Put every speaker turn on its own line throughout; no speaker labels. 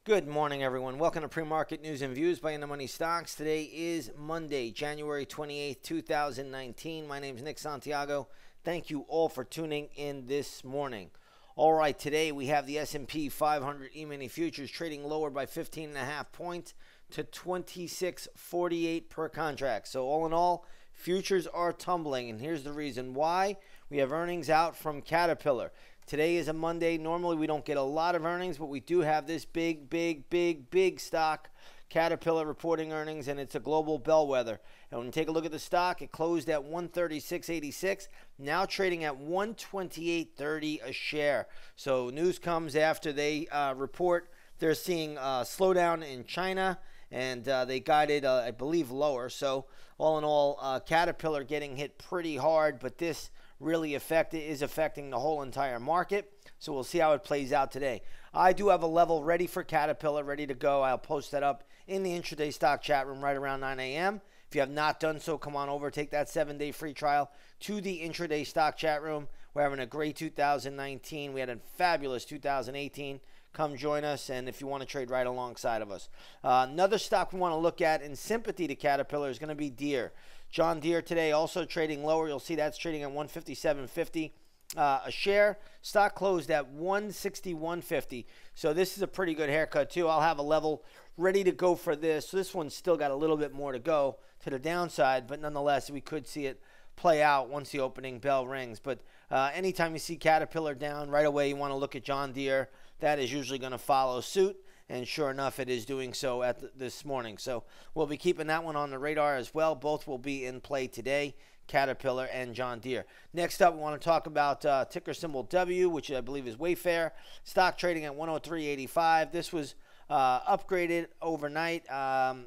Good morning, everyone. Welcome to Pre-Market News and Views by In the Money Stocks. Today is Monday, January 28th, 2019. My name is Nick Santiago. Thank you all for tuning in this morning. All right, today we have the S&P 500 E-mini futures trading lower by 15.5 points to 26.48 per contract. So all in all, futures are tumbling, and here's the reason why. We have earnings out from Caterpillar. Today is a Monday. Normally we don't get a lot of earnings, but we do have this big stock, Caterpillar, reporting earnings, and it's a global bellwether. And when you take a look at the stock, it closed at 136.86, now trading at 128.30 a share. So news comes after they report they're seeing a slowdown in China, and they guided, I believe, lower. So all in all, Caterpillar getting hit pretty hard, but this really is affecting the whole entire market. So we'll see how it plays out today. I do have a level ready for Caterpillar, ready to go. I'll post that up in the intraday stock chat room right around 9 a.m. If you have not done so, come on over, take that 7-day free trial to the intraday stock chat room. We're having a great 2019. We had a fabulous 2018. Come join us, and if you want to trade right alongside of us. Another stock we want to look at in sympathy to Caterpillar is going to be Deere. John Deere today also trading lower. You'll see that's trading at 157.50 a share. Stock closed at 161.50. So this is a pretty good haircut too. I'll have a level ready to go for this. So this one's still got a little bit more to go to the downside, but nonetheless, we could see it play out once the opening bell rings. But anytime you see Caterpillar down, right away you want to look at John Deere. That is usually going to follow suit. And sure enough, it is doing so this morning. So we'll be keeping that one on the radar as well. Both will be in play today, Caterpillar and John Deere. Next up, we want to talk about ticker symbol W, which I believe is Wayfair. Stock trading at 103.85. This was upgraded overnight.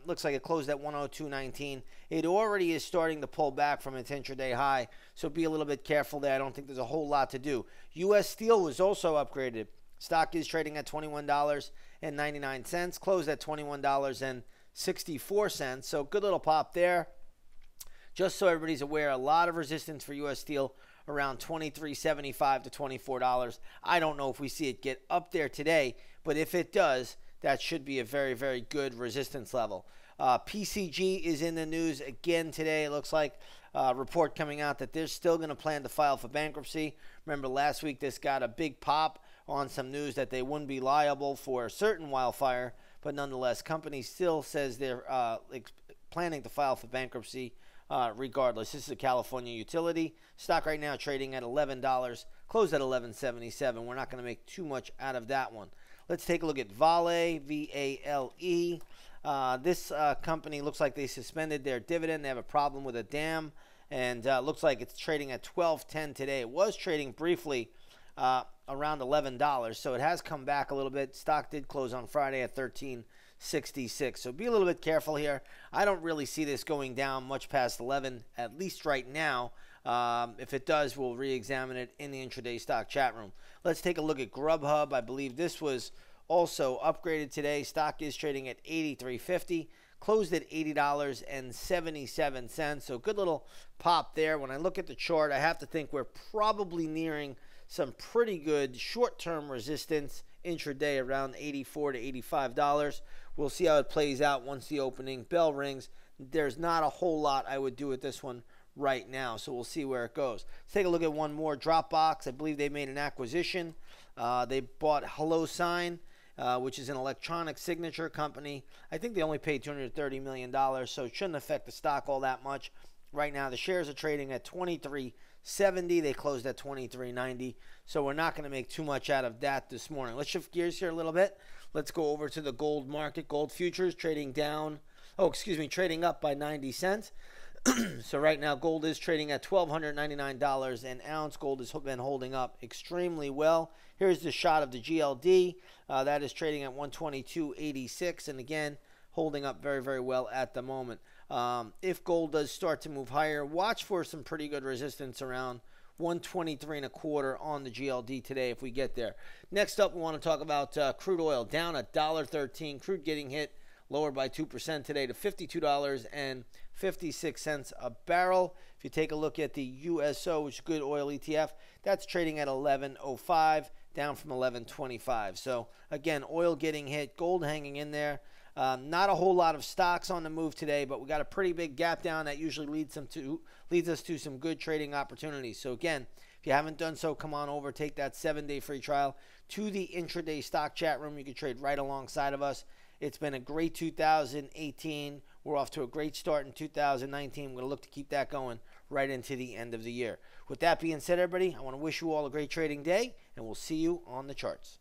Looks like it closed at 102.19. It already is starting to pull back from its intraday high, so be a little bit careful there. I don't think there's a whole lot to do. U.S. Steel was also upgraded. Stock is trading at $21.99, closed at $21.64. So good little pop there. Just so everybody's aware, a lot of resistance for U.S. Steel around $23.75 to $24. I don't know if we see it get up there today, but if it does, that should be a very, very good resistance level. PCG is in the news again today. It looks like a report coming out that they're still going to plan to file for bankruptcy. Remember last week this got a big pop on some news that they wouldn't be liable for a certain wildfire, but nonetheless, company still says they're planning to file for bankruptcy regardless. This is a California utility. Stock right now trading at $11, closed at $11.77. We're not going to make too much out of that one. Let's take a look at Vale, V-A-L-E. This company looks like they suspended their dividend. They have a problem with a dam, and looks like it's trading at $12.10 today. It was trading briefly around $11, so it has come back a little bit. Stock did close on Friday at $13.66, so be a little bit careful here. I don't really see this going down much past 11, at least right now. If it does, we'll re-examine it in the intraday stock chat room. Let's take a look at Grubhub. I believe this was also upgraded today. Stock is trading at $83.50, closed at $80.77, so good little pop there. When I look at the chart, I have to think we're probably nearing some pretty good short-term resistance intraday around $84 to $85. We'll see how it plays out once the opening bell rings. There's not a whole lot I would do with this one right now, so we'll see where it goes. Let's take a look at one more. Dropbox, I believe they made an acquisition. They bought HelloSign, which is an electronic signature company. I think they only paid $230 million, so it shouldn't affect the stock all that much. Right now, the shares are trading at $23.70. They closed at $23.90, so we're not going to make too much out of that this morning. Let's shift gears here a little bit. Let's go over to the gold market. Gold futures trading trading up by 90 cents. So right now, gold is trading at $1,299 an ounce. Gold has been holding up extremely well. Here's the shot of the GLD. That is trading at 122.86, and again, holding up very, very well at the moment. If gold does start to move higher, watch for some pretty good resistance around 123.25 on the GLD today if we get there. Next up, we want to talk about crude oil down $1.13. Crude getting hit lower by 2% today to $52.56 a barrel. If you take a look at the USO, which is good oil ETF, that's trading at 11.05. down from 11.25. So again, oil getting hit, gold hanging in there. Not a whole lot of stocks on the move today, but we got a pretty big gap down that usually leads us to some good trading opportunities. So again, if you haven't done so, come on over, take that 7-day free trial to the intraday stock chat room. You can trade right alongside of us. It's been a great 2018. We're off to a great start in 2019. We're going to look to keep that going right into the end of the year. With that being said, everybody, I want to wish you all a great trading day, and we'll see you on the charts.